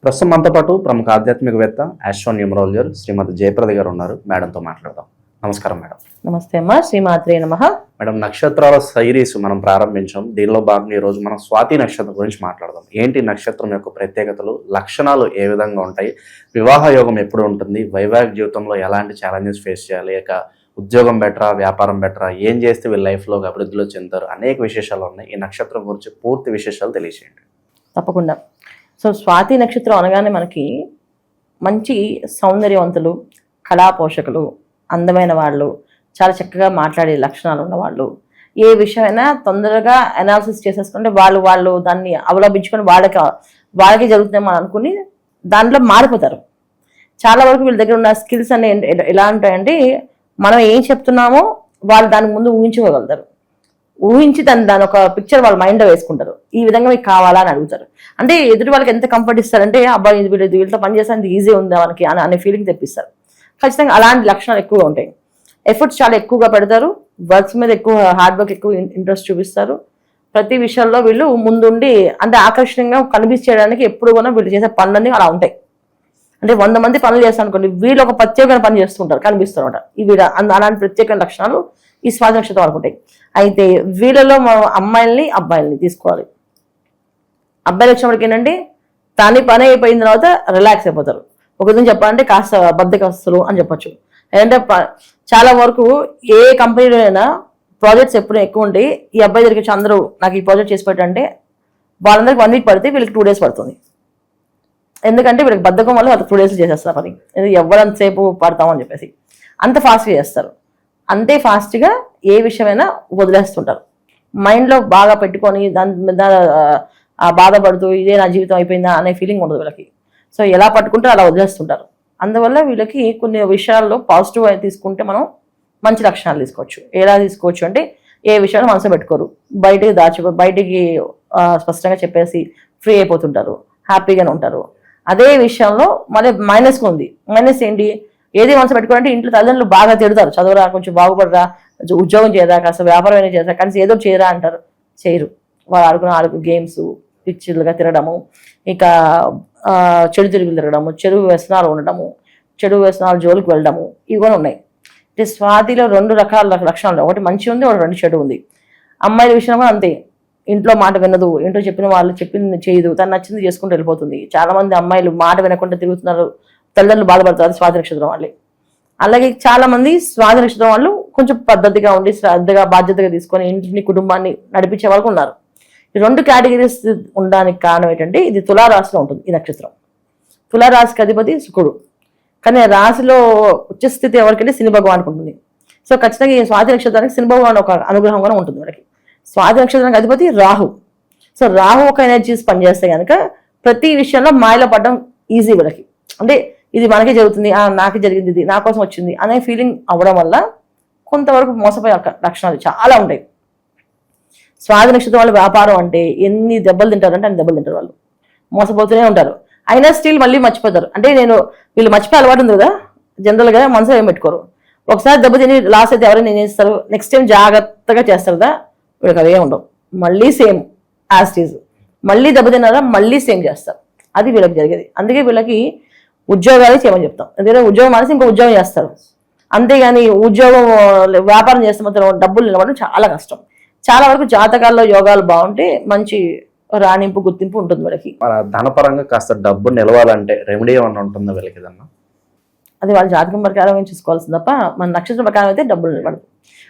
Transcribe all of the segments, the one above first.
ప్రస్తుతం మనతో పాటు ప్రముఖ ఆధ్యాత్మికవేత్త ఆస్ట్రోన్యూమరాలజర్ శ్రీమతి జయప్రద గారు ఉన్నారు. మేడంతో మాట్లాడదాం. నమస్కారం మేడం. నమస్తే అమ్మా. శ్రీమాత్రే నమః. మేడం, నక్షత్రాల సిరీస్ మనం ప్రారంభించాం. దీనిలో భాగంగా ఈరోజు మనం స్వాతి నక్షత్రం గురించి మాట్లాడదాం. ఏంటి నక్షత్రం యొక్క ప్రత్యేకతలు, లక్షణాలు ఏ విధంగా ఉంటాయి, వివాహ యోగం ఎప్పుడు ఉంటుంది, వైవాహిక జీవితంలో ఎలాంటి ఛాలెంజెస్ ఫేస్ చేయాలి, ఇక ఉద్యోగం బెటరా, వ్యాపారం బెటరా, ఏం చేస్తే వీళ్ళ లైఫ్లో అభివృద్ధిలో చెందుతారు, అనేక విశేషాలు ఉన్నాయి. ఈ నక్షత్రం గురించి పూర్తి విశేషాలు తెలియజేయండి. తప్పకుండా. సో స్వాతి నక్షత్రం అనగానే మనకి మంచి సౌందర్యవంతులు, కళా పోషకులు, అందమైన వాళ్ళు, చాలా చక్కగా మాట్లాడే లక్షణాలు ఉన్నవాళ్ళు, ఏ విషయమైనా తొందరగా అనాలిసిస్ చేసేసుకుంటే వాళ్ళు దాన్ని అవలంబించుకొని వాళ్ళకి జరుగుతుందేమో అనుకుని దాంట్లో మారిపోతారు. చాలా వరకు వీళ్ళ దగ్గర ఉన్న స్కిల్స్ అన్ని ఎలా ఉంటాయంటే, మనం ఏం చెప్తున్నామో వాళ్ళు దానికి ముందు ఊహించుకోగలుగుతారు. ఊహించి దాని ఒక పిక్చర్ వాళ్ళ మైండ్లో వేసుకుంటారు. ఈ విధంగా మీకు కావాలా అని అడుగుతారు. అంటే ఎదుటి వాళ్ళకి ఎంత కంఫర్ట్ ఇస్తారంటే, అబ్బాయి వీళ్ళతో పని చేసేందుకు ఈజీ ఉందా మనకి అనే ఫీలింగ్ తెప్పిస్తారు. ఖచ్చితంగా అలాంటి లక్షణాలు ఎక్కువగా ఉంటాయి. ఎఫర్ట్స్ చాలా ఎక్కువగా పెడతారు. వర్క్స్ మీద ఎక్కువ హార్డ్ వర్క్, ఎక్కువ ఇంట్రెస్ట్ చూపిస్తారు. ప్రతి విషయంలో వీళ్ళు ముందుండి అంటే ఆకర్షణీయంగా కనిపించేయడానికి ఎప్పుడు కూడా వీళ్ళు చేసే పనులన్నీ అలా ఉంటాయి. అంటే 100 మంది పనులు చేస్తారు అనుకోండి, వీళ్ళు ఒక ప్రత్యేకమైన పని చేస్తుంటారు, కనిపిస్తారు అనమాట. ఇవి అలాంటి ప్రత్యేకమైన లక్షణాలు ఈ స్వాతి నక్షత్రం వాళ్ళకు ఉంటాయి. అయితే వీళ్ళలో మనం అమ్మాయిల్ని అబ్బాయిల్ని తీసుకోవాలి. అబ్బాయిలు వచ్చినప్పటికి ఏంటంటే తాని పని అయిపోయిన తర్వాత రిలాక్స్ అయిపోతారు. ఒక విధంగా చెప్పాలంటే కాస్త బద్దకస్తులు అని చెప్పొచ్చు. ఏంటంటే చాలా వరకు ఏ కంపెనీలో అయినా ప్రాజెక్ట్స్ ఎప్పుడు ఎక్కువ ఉంటాయి. ఈ అబ్బాయి దగ్గరికి వచ్చి అందరూ నాకు ఈ ప్రాజెక్ట్ చేసి పెట్టంటే వాళ్ళందరికీ 1 వీక్ పడితే వీళ్ళకి 2 days పడుతుంది. ఎందుకంటే వీళ్ళకి బద్దకం వల్ల వాళ్ళు 2 days చేసేస్తారు పని. ఎవరంతసేపు పడతామని చెప్పేసి అంత ఫాస్ట్గా చేస్తారు. అంతే ఫాస్ట్గా ఏ విషయమైనా వదిలేస్తుంటారు. మైండ్లో బాగా పెట్టుకొని దాని మీద బాధపడుతూ ఇదే నా జీవితం అయిపోయిందా అనే ఫీలింగ్ ఉండదు వీళ్ళకి. సో ఎలా పట్టుకుంటే అలా వదిలేస్తుంటారు. అందువల్ల వీళ్ళకి కొన్ని విషయాల్లో పాజిటివ్ అయితే తీసుకుంటే మనం మంచి లక్షణాలు తీసుకోవచ్చు. ఎలా తీసుకోవచ్చు అంటే, ఏ విషయాన్ని మనసులో పెట్టుకోరు, బయటికి స్పష్టంగా చెప్పేసి ఫ్రీ అయిపోతుంటారు, హ్యాపీగానే ఉంటారు. అదే విషయంలో మళ్ళీ మైనస్ ఉంది. మైనస్ ఏంటి, ఏది మనసు పెట్టుకోవాలంటే ఇంట్లో తల్లిదండ్రులు బాగా తిడతారు, చదవరా, కొంచెం బాగుపడరా, ఉద్యోగం చేయరా, కాస్త వ్యాపారం అయినా చేరా, కానీ ఏదో చేయరా అంటారు, చేయరు. వాళ్ళు ఆడుకున్న గేమ్స్, పిచ్చిలుగా తిరగడము, ఇక చెడు తిరుగులు తిరగడము, చెడు వ్యసనాలు ఉండడము, చెడు వ్యసనాలు జోలికి వెళ్ళడము, ఇవి కూడా ఉన్నాయి. అంటే స్వాతిలో 2 రకాల లక్షణాలు, ఒకటి మంచి ఉంది, ఒకటి 2 చెడు ఉంది. అమ్మాయిల విషయంలో కూడా అంతే. ఇంట్లో మాట వినదు, ఇంట్లో చెప్పిన వాళ్ళు చెప్పింది చేయదు, తను నచ్చింది చేసుకుంటూ వెళ్ళిపోతుంది. చాలా మంది అమ్మాయిలు మాట వినకుండా తిరుగుతున్నారు, తల్లిదండ్రులు బాధపడతారు, స్వాతి నక్షత్రం వాళ్ళే. అలాగే చాలా మంది స్వాతి నక్షత్రం వాళ్ళు కొంచెం పద్ధతిగా ఉండి శ్రద్ధగా బాధ్యతగా తీసుకొని ఇంటిని కుటుంబాన్ని నడిపించే వాళ్ళకు ఉన్నారు. ఈ 2 కేటగిరీస్ ఉండడానికి కారణం ఏంటంటే, ఇది తులారాశిలో ఉంటుంది ఈ నక్షత్రం. తులారాశికి అధిపతి శుక్రుడు, కానీ రాశిలో ఉచ్చస్థితి ఎవరికంటే శని భగవానికి ఉంటుంది. సో ఖచ్చితంగా ఈ స్వాతి నక్షత్రానికి శని భగవాన్ ఒక అనుగ్రహం కూడా ఉంటుంది మనకి. స్వాతి నక్షత్రానికి అధిపతి రాహు. సో రాహు ఒక ఎనర్జీస్ పనిచేస్తే కనుక ప్రతి విషయంలో మాయలో పడడం ఈజీ వీళ్ళకి. అంటే ఇది మనకే జరుగుతుంది, నాకే జరిగింది, ఇది నా కోసం వచ్చింది అనే ఫీలింగ్ అవ్వడం వల్ల కొంతవరకు మోసపోయే లక్షణాలు చాలా ఉంటాయి. స్వాతి నక్షత్రం వాళ్ళు వ్యాపారం అంటే ఎన్ని దెబ్బలు తింటారంటే అన్ని దెబ్బలు తింటారు వాళ్ళు, మోసపోతూనే ఉంటారు. అయినా స్టిల్ మళ్ళీ మర్చిపోతారు. అంటే వీళ్ళు మర్చిపోయే అలవాటు ఉంది కదా, జనరల్గా మనసులో ఏం పెట్టుకోరు. ఒకసారి దెబ్బ తిని లాస్ అయితే ఎవరైనా ఏం చేస్తారు, నెక్స్ట్ టైం జాగ్రత్తగా చేస్తారు కదా, వీళ్ళకి అవే ఉండవు. మళ్ళీ సేమ్ యాజ్ ఇట్ ఈజ్, మళ్ళీ దెబ్బ తిన్నారా మళ్ళీ సేమ్ చేస్తారు. అది వీళ్ళకి జరిగేది. అందుకే వీళ్ళకి ఉద్యోగాలు చేయమని చెప్తాం. ఎందుకంటే ఉద్యోగం అనేసి ఇంకో ఉద్యోగం చేస్తారు. అంతేగాని ఉద్యోగం వ్యాపారం చేస్తే మాత్రం డబ్బులు నిలబడడం చాలా కష్టం. చాలా వరకు జాతకాల్లో యోగాలు బాగుంటే మంచి రాణింపు, గుర్తింపు ఉంటుంది వీళ్ళకి. ధనపరంగా కాస్త డబ్బు నిలవాలంటే రెమెడీ ఏమన్నా ఉంటుందా వీళ్ళకి? అది వాళ్ళ జాతకం ప్రకారం చూసుకోవాల్సింది తప్ప మన నక్షత్రం ప్రకారం అయితే డబ్బులు నిలబడదు.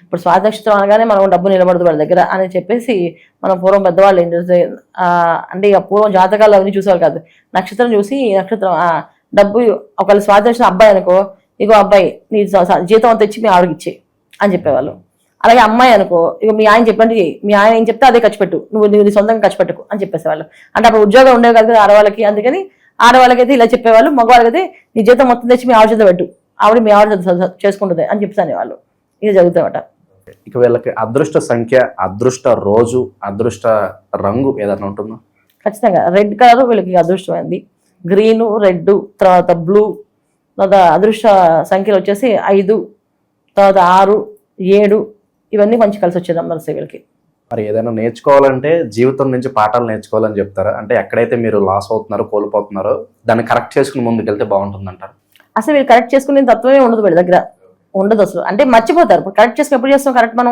ఇప్పుడు స్వాతి నక్షత్రం అనగానే మనం డబ్బు నిలబడదు వాళ్ళ దగ్గర అని చెప్పేసి మనం పూర్వం పెద్దవాళ్ళు ఏం చేస్తే అంటే ఇక పూర్వం జాతకాలు అవన్నీ చూసేవాళ్ళు కాదు. నక్షత్రం చూసి నక్షత్రం డబ్బు ఒకవేళ స్వాతి నక్షత్రం అబ్బాయి అనుకో, ఇగో అబ్బాయి నీ జీతం అంతా ఇచ్చి మీ ఆవిడకి ఇచ్చే అని చెప్పేవాళ్ళు. అలాగే అమ్మాయి అనుకో, ఇక మీ ఆయన చెప్పండి, మీ ఆయన ఏం చెప్తే అదే ఖర్చు పెట్టు, నువ్వు నీ సొంతంగా ఖర్చు పెట్టుకు అని చెప్పేసేవాళ్ళు. అంటే అప్పుడు ఉద్యోగం ఉండేవి కదా ఆడవాళ్ళకి, అందుకని ఆడవాళ్ళకైతే ఇలా చెప్పేవాళ్ళు. మగవాళ్ళకైతే నీ జీతం మొత్తం తెచ్చి మీ ఆవిడ చేత పెట్టు, ఆవిడ మీ ఆవిడ చేసుకుంటుంది అని చెప్తాను వాళ్ళు. ఇది జరుగుతాయన్నమాట. ఇక వీళ్ళకి అదృష్ట సంఖ్య, అదృష్ట రోజు, అదృష్ట రంగు ఏదైనా ఉంటుందా? ఖచ్చితంగా రెడ్ కలర్ వీళ్ళకి అదృష్టమైంది. గ్రీన్, రెడ్, తర్వాత బ్లూ, తర్వాత అదృష్ట సంఖ్యలు వచ్చేసి 5, తర్వాత 6, 7 ఇవన్నీ మంచి కలిసి వచ్చే నెంబర్స్ వీళ్ళకి. మరి ఏదైనా నేర్చుకోవాలంటే జీవితం నుంచి పాఠాలు నేర్చుకోవాలని చెప్తారా? అంటే ఎక్కడైతే మీరు లాస్ అవుతున్నారో, కోల్పోతున్నారో దాన్ని కరెక్ట్ చేసుకుని ముందుకెళ్తే బాగుంటుంది అంటారు. అసలు వీళ్ళు కరెక్ట్ చేసుకునే తత్వమే ఉండదు వీళ్ళ దగ్గర, ఉండదు అసలు. అంటే మర్చిపోతారు. ఇప్పుడు కరెక్ట్ చేసుకుని ఎప్పుడు చేస్తాం కరెక్ట్?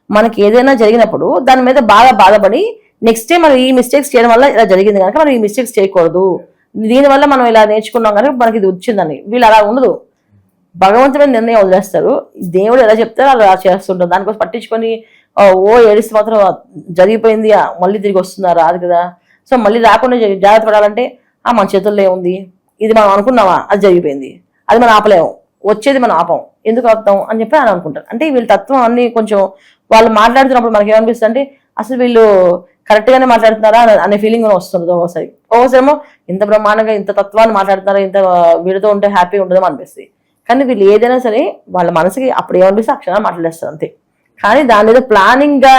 మనకి ఏదైనా జరిగినప్పుడు దాని మీద బాగా బాధపడి నెక్స్ట్ డే మనం ఈ మిస్టేక్స్ చేయడం వల్ల ఇలా జరిగింది కనుక మనం ఈ మిస్టేక్స్ చేయకూడదు, దీనివల్ల మనం ఇలా నేర్చుకున్నాం కనుక మనకి ఇది వచ్చిందని. వీళ్ళు అలా ఉండదు, భగవంతుడి నిర్ణయం వదిలేస్తారు. దేవుడు ఎలా చెప్తారో అలా చేస్తుంటారు. దానికోసం పట్టించుకొని ఓ ఏడిస్తే మాత్రం జరిగిపోయింది మళ్ళీ తిరిగి వస్తుందా? రాదు కదా. సో మళ్ళీ రాకుండా జాగ్రత్త పడాలంటే మన చేతుల్లో ఏముంది, ఇది మనం అనుకున్నామా, అది జరిగిపోయింది, అది మనం ఆపలేము, వచ్చేది మనం ఆపం, ఎందుకు ఆపుతాం అని చెప్పి అని అనుకుంటారు. అంటే వీళ్ళ తత్వం అన్ని కొంచెం వాళ్ళు మాట్లాడుతున్నప్పుడు మనకి ఏమనిపిస్తుంది అంటే అసలు వీళ్ళు కరెక్ట్ గానే మాట్లాడుతున్నారా అనే ఫీలింగ్ వస్తుంది ఒకసారి. ఒకసారేమో ఇంత బ్రహ్మాండంగా ఇంత తత్వాన్ని మాట్లాడుతున్నారా, ఇంత వీడితో ఉంటే హ్యాపీగా ఉంటుందేమో అనిపిస్తుంది. కానీ వీళ్ళు ఏదైనా సరే వాళ్ళ మనసుకి అప్పుడు ఏమనిపిస్తే అక్షరాలు మాట్లాడేస్తారు అంతే. కానీ దాని మీద ప్లానింగ్ గా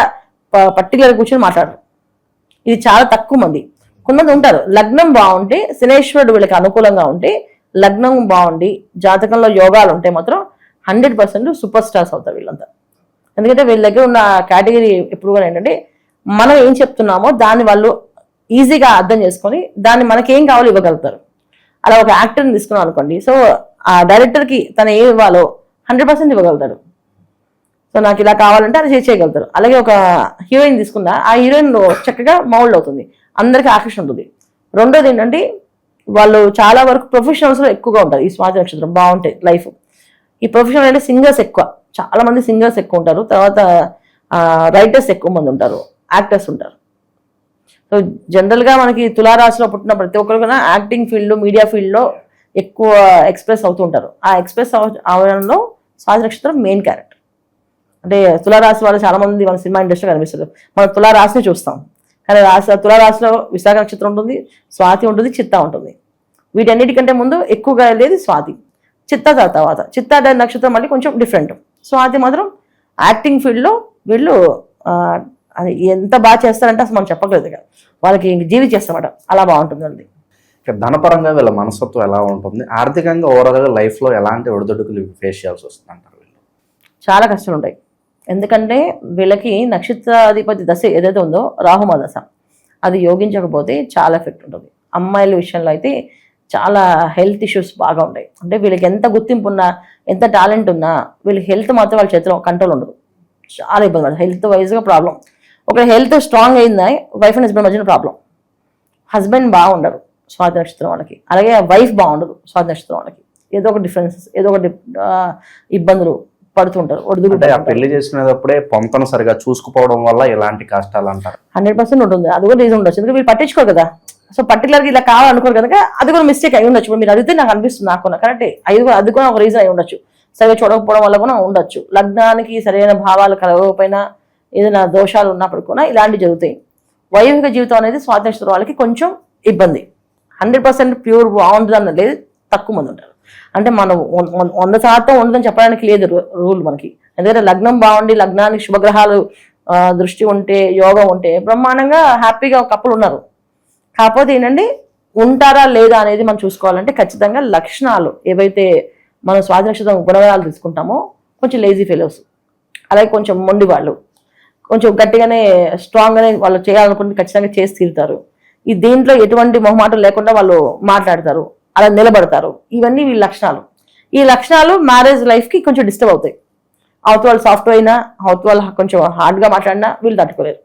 పర్టికులర్ కూర్చొని మాట్లాడరు. ఇది చాలా తక్కువ మంది. కొంతమంది ఉంటారు లగ్నం బాగుంటే, శనేశ్వరుడు వీళ్ళకి అనుకూలంగా ఉంటే, లగ్నం బాగుండి జాతకంలో యోగాలు ఉంటే మాత్రం 100% సూపర్ స్టార్స్ అవుతారు వీళ్ళంతా. ఎందుకంటే వీళ్ళ దగ్గర ఉన్న కేటగిరీ ఎప్పుడు కూడా ఏంటంటే మనం ఏం చెప్తున్నామో దాన్ని వాళ్ళు ఈజీగా అర్థం చేసుకొని దాన్ని మనకేం కావాలో ఇవ్వగలుగుతారు. అలా ఒక యాక్టర్ని తీసుకున్నాం అనుకోండి, సో ఆ డైరెక్టర్కి తను ఏం ఇవ్వాలో 100% ఇవ్వగలుగుతాడు. సో నాకు ఇలా కావాలంటే అది చేయగలుగుతారు. అలాగే ఒక హీరోయిన్ తీసుకున్నా, ఆ హీరోయిన్ చక్కగా మౌల్డ్ అవుతుంది, అందరికీ ఆకర్షణ ఉంటుంది. రెండోది ఏంటంటే వాళ్ళు చాలా వరకు ప్రొఫెషనల్స్లో ఎక్కువగా ఉంటారు. ఈ స్వాతి నక్షత్రం బాగుంటాయి లైఫ్. ఈ ప్రొఫెషనల్ అంటే సింగర్స్ ఎక్కువ, చాలా మంది సింగర్స్ ఎక్కువ ఉంటారు. తర్వాత రైటర్స్ ఎక్కువ మంది ఉంటారు, యాక్టర్స్ ఉంటారు. సో జనరల్గా మనకి తులారాశిలో పుట్టిన ప్రతి ఒక్కరు కూడా యాక్టింగ్ ఫీల్డ్, మీడియా ఫీల్డ్లో ఎక్కువ ఎక్స్ప్రెస్ అవుతూ ఉంటారు. ఆ ఎక్స్ప్రెస్ అవడంలో స్వాతి నక్షత్రం మెయిన్ క్యారెక్టర్. అంటే తులారాశి వాళ్ళు చాలా మంది మన సినిమా ఇండస్ట్రీ కనిపిస్తారు, మనం తులారాశిని చూస్తాం. కానీ తులారాశిలో విశాఖ నక్షత్రం ఉంటుంది, స్వాతి ఉంటుంది, చిత్తా ఉంటుంది. వీటన్నిటికంటే ముందు ఎక్కువగా వెళ్ళేది స్వాతి, చిత్తా తర్వాత. చిత్తా నక్షత్రం మళ్ళీ కొంచెం డిఫరెంట్. స్వాతి మాత్రం యాక్టింగ్ ఫీల్డ్లో వీళ్ళు ఎంత బాగా చేస్తారంటే అసలు మనం చెప్పగలేదు కదా, వాళ్ళకి జీవి చేస్తామట, అలా బాగుంటుంది వాళ్ళది. ధనపరంగా వీళ్ళ మనస్తత్వం ఎలా ఉంటుంది? ఆర్థికంగా ఓవరాల్గా లైఫ్లో ఎలాంటి ఒడిదుడుకులు ఫేస్ చేయాల్సి వస్తుంది అంటారు? వీళ్ళు చాలా కష్టాలు ఉంటాయి. ఎందుకంటే వీళ్ళకి నక్షత్రాధిపతి దశ ఏదైతే ఉందో రాహుమ దశ, అది యోగించకపోతే చాలా ఎఫెక్ట్ ఉంటుంది. అమ్మాయిల విషయంలో అయితే చాలా హెల్త్ ఇష్యూస్ బాగా ఉంటాయి. అంటే వీళ్ళకి ఎంత గుర్తింపు ఉన్నా, ఎంత టాలెంట్ ఉన్నా, వీళ్ళకి హెల్త్ మాత్రం వాళ్ళ చేతిలో కంట్రోల్ ఉండదు. చాలా ఇబ్బంది పడుతుంది హెల్త్ వైజ్గా ప్రాబ్లం. ఒక హెల్త్ స్ట్రాంగ్ అయిందా వైఫ్ అండ్ హస్బెండ్ మధ్యన ప్రాబ్లం. హస్బెండ్ బాగుండరు స్వాతి నక్షత్రం వాళ్ళకి, అలాగే వైఫ్ బాగుండదు స్వాతి నక్షత్రం వాళ్ళకి. ఏదో ఒక డిఫరెన్సెస్, ఏదో ఒక ఇబ్బందులు పడుతుంటారు. పెళ్లి చేసుకునేటప్పుడే పొంతను సరిగా చూసుకుపోవడం వల్ల ఎలాంటి కష్టాలు అంటారు? 100% ఉంటుంది. అది కూడా రీజన్ ఉండొచ్చు, ఎందుకంటే మీరు పట్టించుకోరు కదా. సో పర్టికులర్గా ఇలా కావాలనుకోరు కనుక అది కూడా మిస్టేక్ అయి ఉండొచ్చు. మీరు అడిగితే నాకు అనిపిస్తుంది, నాకు కరెక్టే, అది కూడా ఒక రీజన్ అయి ఉండొచ్చు. సరిగా చూడకపోవడం వల్ల కూడా ఉండొచ్చు. లగ్నానికి సరైన భావాలు కలగకపోయినా, ఏదైనా దోషాలు ఉన్నప్పుడు కూడా ఇలాంటివి జరుగుతాయి. వైవాహిక జీవితం అనేది స్వాతి నక్షత్రం వాళ్ళకి కొంచెం ఇబ్బంది. 100% ప్యూర్ బాగుంటుంది అన్నది తక్కువ మంది ఉంటారు. అంటే మనం 100% ఉండదని చెప్పడానికి లేదు రూల్ మనకి. ఎందుకంటే లగ్నం బాగుండి లగ్నానికి శుభగ్రహాలు దృష్టి ఉంటే, యోగం ఉంటే బ్రహ్మాండంగా హ్యాపీగా కప్పులు ఉన్నారు. కాకపోతే ఏంటంటే ఉంటారా లేదా అనేది మనం చూసుకోవాలంటే ఖచ్చితంగా లక్షణాలు ఏవైతే మనం స్వాతి నక్షత్రం గుణగణాలు తీసుకుంటామో, కొంచెం లేజీ ఫెలోస్, అలాగే కొంచెం మొండి వాళ్ళు, కొంచెం గట్టిగానే స్ట్రాంగ్గానే వాళ్ళు చేయాలనుకుంటే ఖచ్చితంగా చేసి తీరుతారు. ఈ దీంట్లో ఎటువంటి మొహమాటం లేకుండా వాళ్ళు మాట్లాడతారు, అలా నిలబడతారు. ఇవన్నీ వీళ్ళ లక్షణాలు. ఈ లక్షణాలు మ్యారేజ్ లైఫ్కి కొంచెం డిస్టర్బ్ అవుతాయి. అవతల వాళ్ళు సాఫ్ట్ అయినా, అవతల వాళ్ళు కొంచెం హార్డ్గా మాట్లాడినా వీళ్ళు తట్టుకోలేరు.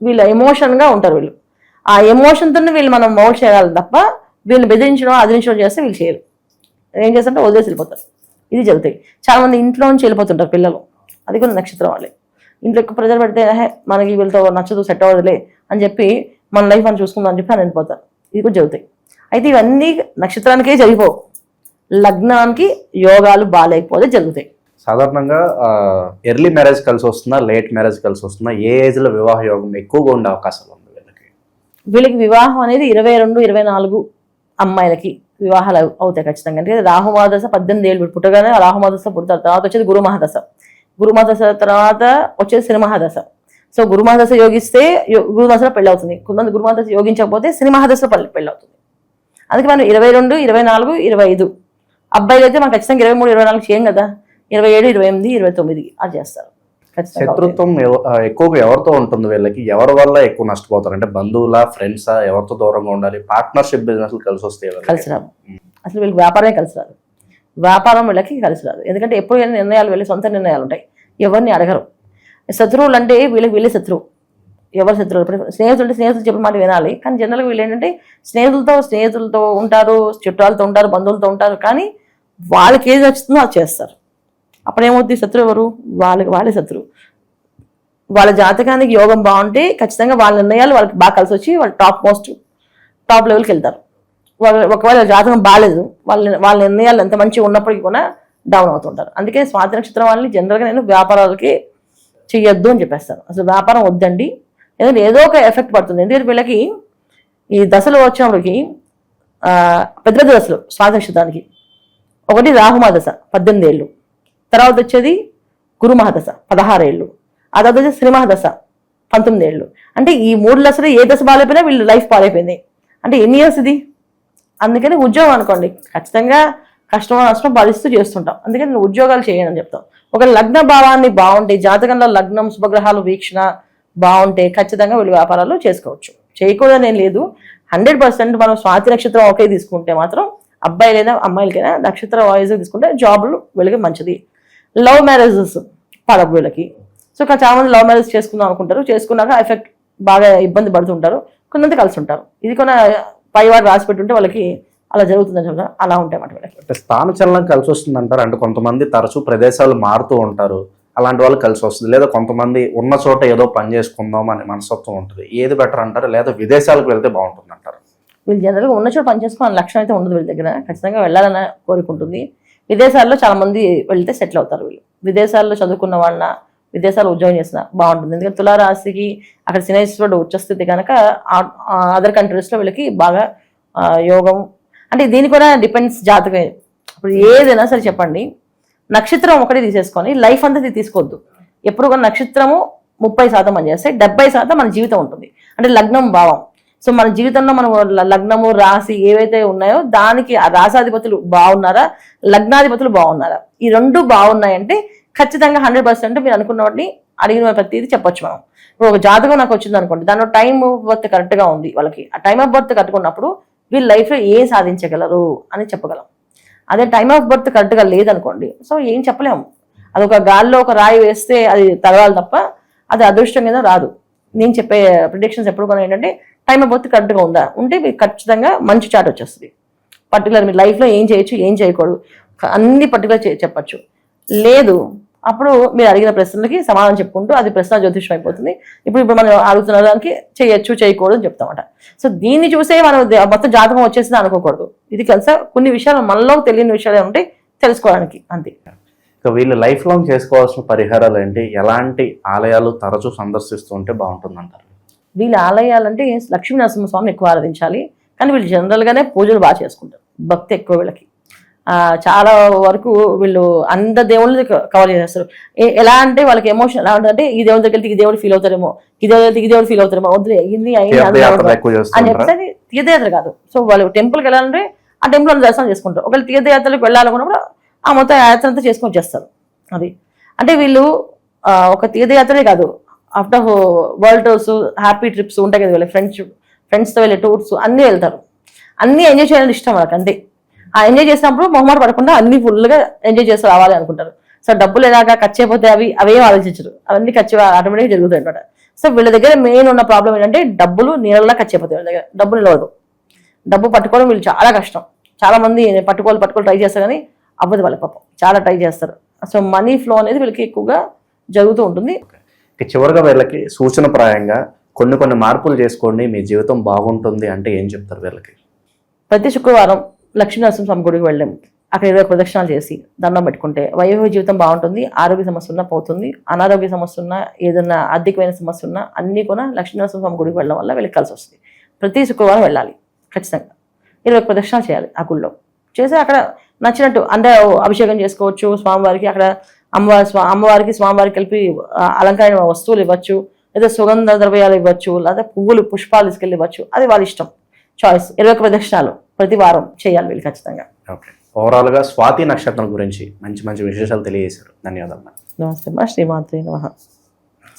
వీళ్ళు ఎమోషన్గా ఉంటారు. వీళ్ళు ఆ ఎమోషన్తో వీళ్ళు మనం మౌల్డ్ చేయాలి తప్ప వీళ్ళు బెదిరించడం, అదిరించడం చేస్తే వీళ్ళు చేయరు. ఏం చేస్తారంటే వదిలేసి వెళ్ళిపోతారు. ఇది జరుగుతాయి. చాలా మంది ఇంట్లో నుంచి వెళ్ళిపోతుంటారు పిల్లలు, అది కూడా నక్షత్రం వాళ్ళే. ఇంట్లో ఎక్కువ ప్రెజర్ పెడితే మనకి వీళ్ళతో నచ్చదు, సెట్ అవ్వదులే అని చెప్పి మన లైఫ్ అని చూసుకుందాం అని చెప్పి అని వెళ్ళిపోతారు. ఇది కూడా జరుగుతాయి. అయితే ఇవన్నీ నక్షత్రానికే జరిగిపోవు, లగ్నానికి యోగాలు బాగాలేకపోతే జరుగుతాయి. సాధారణంగా ఎర్లీ మ్యారేజ్ కలిసి వస్తుందా, లేట్ మ్యారేజ్ కలిసి వస్తుందా? ఏ ఏజ్లో వివాహ యోగం ఎక్కువగా ఉండే అవకాశాలు ఉంది వీళ్ళకి? వివాహం అనేది 22-24 అమ్మాయిలకి వివాహాలు అవుతాయి ఖచ్చితంగా. అంటే రాహుమహాదశ 18 ఏళ్ళు పుట్టగానే రాహుమహాదశ పుడతారు. తర్వాత వచ్చేది గురుమహాదశ, గురుమహాదశ తర్వాత వచ్చేది శనిమహాదశ. సో గురుమహాదశ యోగిస్తే గురుమహాదశలో పెళ్ళి అవుతుంది. కొంతమంది గురుమహాదశ యోగించకపోతే శనిమహాదశలో పెళ్ళి అవుతుంది. అందుకే మనం 22, 24, 25 అబ్బాయిలు అయితే మనం ఖచ్చితంగా 23, 24 చేయం కదా. 27, 28, 29 అది చేస్తారు. ఖచ్చితంగా అవుతాయి. శత్రుత్వం ఎక్కువగా ఎవరితో ఉంటుంది వీళ్ళకి? ఎవరి వల్ల ఎక్కువ నష్టపోతారు? అంటే బంధువులా, ఫ్రెండ్సా, ఎవరితో దూరంగా ఉండాలి? పార్ట్నర్షిప్ బిజినెస్ కలిసి వస్తాయి వీళ్ళకి? కలిసి రాదు. అసలు వీళ్ళకి వ్యాపారమే కలిసి రాదు. వ్యాపారం వీళ్ళకి కలిసి రాదు. ఎందుకంటే ఎప్పుడు ఏమైనా నిర్ణయాలు వీళ్ళ సొంత నిర్ణయాలు ఉంటాయి, ఎవరిని అడగరు. శత్రువులు అంటే వీళ్ళకి వీళ్ళే శత్రువు. ఎవరు శత్రువులు? ఇప్పుడు స్నేహితులు అంటే స్నేహితులు చెప్పిన మాట వినాలి, కానీ జనరల్గా వీళ్ళు ఏంటంటే స్నేహితులతో ఉంటారు, చుట్టాలతో ఉంటారు, బంధువులతో ఉంటారు, కానీ వాళ్ళకి ఏది నచ్చుతుందో అది చేస్తారు. అప్పుడు ఏమవుతుంది? శత్రువు ఎవరు? వాళ్ళే శత్రువు. వాళ్ళ జాతకానికి యోగం బాగుంటే ఖచ్చితంగా వాళ్ళ నిర్ణయాలు వాళ్ళకి బాగా కలిసి వచ్చి వాళ్ళు టాప్ లెవెల్కి వెళ్తారు. ఒకవేళ జాతకం బాగాలేదు, వాళ్ళ నిర్ణయాలు ఎంత మంచిగా ఉన్నప్పటికీ కూడా డౌన్ అవుతుంటారు. అందుకే స్వాతి నక్షత్రం వాళ్ళని జనరల్గా నేను వ్యాపారాలకి చెయ్యొద్దు అని చెప్పేస్తాను. అసలు వ్యాపారం వద్దండి, ఎందుకంటే ఏదో ఒక ఎఫెక్ట్ పడుతుంది. ఎందుకంటే వీళ్ళకి ఈ దశలు వచ్చినప్పటికి పెద్ద దశలు స్వాతి నక్షత్రానికి ఒకటి రాహుమా దశ 18 ఏళ్ళు, తర్వాత వచ్చేది గురు మహాదశ 16 ఏళ్ళు, ఆ తర్వాత వచ్చేది శ్రీ మహాదశ 19 ఏళ్ళు. అంటే ఈ 3 దశలు ఏ దశ బాగాలేకపోయినా వీళ్ళు లైఫ్ పాడైపోయింది. అంటే ఎన్ని ఇయర్స్ ఇది? అందుకని ఉద్యోగం అనుకోండి, ఖచ్చితంగా కష్టం నష్టం భరిస్తూ చేస్తుంటాం. అందుకని నేను ఉద్యోగాలు చేయను అని చెప్తాం. ఒక లగ్న భావాన్ని బాగుంటే, జాతకంలో లగ్నం శుభగ్రహాలు వీక్షణ బాగుంటే ఖచ్చితంగా వీళ్ళు వ్యాపారాలు చేసుకోవచ్చు. చేయకూడదని ఏం లేదు. 100% మనం స్వాతి నక్షత్రం ఒకే తీసుకుంటే మాత్రం అబ్బాయిలైనా అమ్మాయిలకైనా నక్షత్ర వాయిస్ తీసుకుంటే జాబులు వీళ్ళకి మంచిది. లవ్ మ్యారేజెస్ పడవు వీళ్ళకి. సో చాలా మంది లవ్ మ్యారేజ్ చేసుకుందాం అనుకుంటారు, చేసుకున్నాక ఎఫెక్ట్ బాగా ఇబ్బంది పడుతుంటారు, కొంతమంది కలిసి ఉంటారు. ఇది కొన్న పైవాడు రాసి పెట్టుంటే వాళ్ళకి అలా జరుగుతుందని చెప్తారు. అలా ఉంటాయి అన్నమాట వీళ్ళకి. అంటే స్థానచలనం కలిసి వస్తుంది అంటారు. అంటే కొంతమంది తరచూ ప్రదేశాలు మారుతూ ఉంటారు, అలాంటి వాళ్ళు కలిసి వస్తుంది. లేదా కొంతమంది ఉన్న చోట ఏదో పని చేసుకుందాం అనే మనస్తత్వం ఉంటుంది. ఏది బెటర్ అంటారు? లేదా విదేశాలకు వెళ్తే బాగుంటుంది అంటారు? వీళ్ళు జనరల్గా ఉన్న చోట పని చేసుకోవాలని లక్ష్యం అయితే ఉండదు వీళ్ళ దగ్గర. ఖచ్చితంగా వెళ్ళాలన్న కోరిక ఉంటుంది. విదేశాల్లో చాలా మంది వెళ్తే సెటిల్ అవుతారు వీళ్ళు. విదేశాల్లో చదువుకున్న వాళ్ళ, విదేశాల్లో ఉద్యోగం చేసిన బాగుంటుంది. ఎందుకంటే తులారాశికి అక్కడ శనేశ్వరుడు ఉచ్చస్థితి కనుక అదర్ కంట్రీస్లో వీళ్ళకి బాగా యోగం. అంటే దీని కూడా డిపెండ్స్ జాతకం. ఇప్పుడు ఏదైనా సరే చెప్పండి, నక్షత్రం ఒకటి తీసేసుకొని లైఫ్ అంతా తీసుకోవద్దు. ఎప్పుడు కూడా నక్షత్రము 30% మనం చేస్తే 70% మన జీవితం ఉంటుంది. అంటే లగ్నం భావం. సో మన జీవితంలో మనం లగ్నము రాశి ఏవైతే ఉన్నాయో దానికి ఆ రాశాధిపతులు బాగున్నారా, లగ్నాధిపతులు బాగున్నారా, ఈ రెండు బాగున్నాయంటే ఖచ్చితంగా 100% మీరు అనుకున్న వాటిని అడిగిన ప్రతిదీ చెప్పొచ్చు మనం. ఇప్పుడు ఒక జాతకం నాకు వచ్చింది అనుకోండి, దానిలో టైం ఆఫ్ బర్త్ కరెక్ట్గా ఉంది, వాళ్ళకి ఆ టైం ఆఫ్ బర్త్ కట్టుకున్నప్పుడు వీళ్ళు లైఫ్లో ఏం సాధించగలరు అని చెప్పగలం. అదే టైం ఆఫ్ బర్త్ కరెక్ట్గా లేదనుకోండి, సో ఏం చెప్పలేము. అది ఒక గాల్లో ఒక రాయి వేస్తే అది తగలాలి తప్ప అది అదృష్టం మీద రాదు. నేను చెప్పే ప్రిడిక్షన్స్ ఎప్పుడు కూడా ఏంటంటే టైం ఆఫ్ బర్త్ కరెక్ట్గా ఉందా, ఉంటే మీకు ఖచ్చితంగా మంచి చాట్ వచ్చేస్తుంది. పర్టికులర్ మీ లైఫ్లో ఏం చేయొచ్చు, ఏం చేయకూడదు, అన్ని పర్టికులర్ చెప్పచ్చు. లేదు, అప్పుడు మీరు అడిగిన ప్రశ్నలకి సమాధానం చెప్పుకుంటూ అది ప్రశ్న జ్యోతిష్యం అయిపోతుంది. ఇప్పుడు మనం అడుగుతున్న దానికి చేయొచ్చు చేయకూడదు అని చెప్తామట. సో దీన్ని చూసే మనం మొత్తం జాతకం వచ్చేసింది అనుకోకూడదు. ఇది కలిసా కొన్ని విషయాలు మనలో తెలియని విషయాలు ఉంటాయి తెలుసుకోవడానికి, అంతే. సో వీళ్ళు లైఫ్ లాంగ్ చేసుకోవాల్సిన పరిహారాలు ఏంటి? ఎలాంటి ఆలయాలు తరచూ సందర్శిస్తూ ఉంటే బాగుంటుంది అంటారు? వీళ్ళ ఆలయాలంటే లక్ష్మీ నరసింహస్వామిని ఎక్కువ ఆరాధించాలి. కానీ వీళ్ళు జనరల్గానే పూజలు బాగా చేసుకుంటారు, భక్తి ఎక్కువ వీళ్ళకి. చాలా వరకు వీళ్ళు అంత దేవుళ్ళని కవర్ చేస్తారు. ఎలా అంటే వాళ్ళకి ఎమోషన్ ఎలా ఉంటుందంటే ఈ దేవుడి దగ్గరికి ఈ దేవుడు ఫీల్ అవుతారేమో, ఈ దేవుడు ఫీల్ అవుతారేమో, వద్దు అయింది అని చెప్తే తీర్థయాత్ర కాదు. సో వాళ్ళు టెంపుల్కి వెళ్ళాలంటే ఆ టెంపుల్ దర్శనం చేసుకుంటారు. ఒకవేళ తీర్థయాత్రలకు వెళ్ళాలనుకున్నప్పుడు ఆ మొత్తం యాత్ర అంతా చేసుకొని వచ్చేస్తారు. అది అంటే వీళ్ళు ఒక తీర్థయాత్రే కాదు, after world tours, happy trips ఉంటాయి కదా వీళ్ళకి, ఫ్రెండ్స్తో వెళ్ళే టూర్స్ అన్నీ వెళ్తారు. అన్నీ ఎంజాయ్ చేయాలని ఇష్టం వాళ్ళకి, అంతే. ఆ ఎంజాయ్ చేసినప్పుడు మొహమాట పడకుండా అన్ని ఫుల్గా ఎంజాయ్ చేసి రావాలి అనుకుంటారు. సో డబ్బులు ఎలాగా ఖర్చు అయిపోతే అవేం ఆలోచించరు, అవన్నీ ఖర్చు ఆటోమేటిక్గా జరుగుతాయి అనమాట. సో వీళ్ళ దగ్గర మెయిన్ ఉన్న ప్రాబ్లం ఏంటంటే డబ్బులు నీళ్ళలా ఖర్చు అయిపోతాయి. వీళ్ళ దగ్గర డబ్బులు నిలవదు. డబ్బు పట్టుకోవడం వీళ్ళు చాలా కష్టం. చాలా మంది పట్టుకోవాలి ట్రై చేస్తారు, కానీ అవ్వదు వాళ్ళ పాపం, చాలా ట్రై చేస్తారు. సో మనీ ఫ్లో అనేది వీళ్ళకి ఎక్కువగా జరుగుతూ ఉంటుంది. చివరిగా వీళ్ళకి సూచనప్రాయంగా కొన్ని మార్పులు చేసుకోండి మీ జీవితం బాగుంటుంది అంటే ఏం చెప్తారు వీళ్ళకి? ప్రతి శుక్రవారం లక్ష్మీనరసింహస్వామి గుడికి వెళ్ళాము, అక్కడ 20 ప్రదక్షిణాలు చేసి దండం పెట్టుకుంటే వైవాహిక జీవితం బాగుంటుంది. ఆరోగ్య సమస్య ఉన్నా పోతుంది, అనారోగ్య సమస్య ఉన్నా, ఏదైనా ఆర్థికమైన సమస్య ఉన్నా అన్నీ కూడా లక్ష్మీనరసింహస్వామి గుడికి వెళ్ళడం వల్ల వీళ్ళకి కలిసి వస్తుంది. ప్రతి శుక్రవారం వెళ్ళాలి, ఖచ్చితంగా 20 ప్రదక్షిణాలు చేయాలి ఆ గుళ్ళో. చేసి అక్కడ నచ్చినట్టు అంటే అభిషేకం చేసుకోవచ్చు స్వామివారికి. అక్కడ అమ్మవారికి స్వామివారికి కలిపి అలంకరణ వస్తువులు ఇవ్వచ్చు, లేదా సుగంధ ద్రవ్యాలు ఇవ్వచ్చు, లేదా పుష్పాలు తీసుకెళ్ళి ఇవ్వచ్చు. అది వాళ్ళ ఇష్టం, చాయిస్. 21 ప్రదక్షిణాలు ప్రతి వారం చేయాలి వీళ్ళు ఖచ్చితంగా. ఓకే, ఓవరాల్గా స్వాతి నక్షత్రం గురించి మంచి విశేషాలు తెలియజేశారు. ధన్యవాదాలు. నమస్తే మా శ్రీమాత్రే నమః.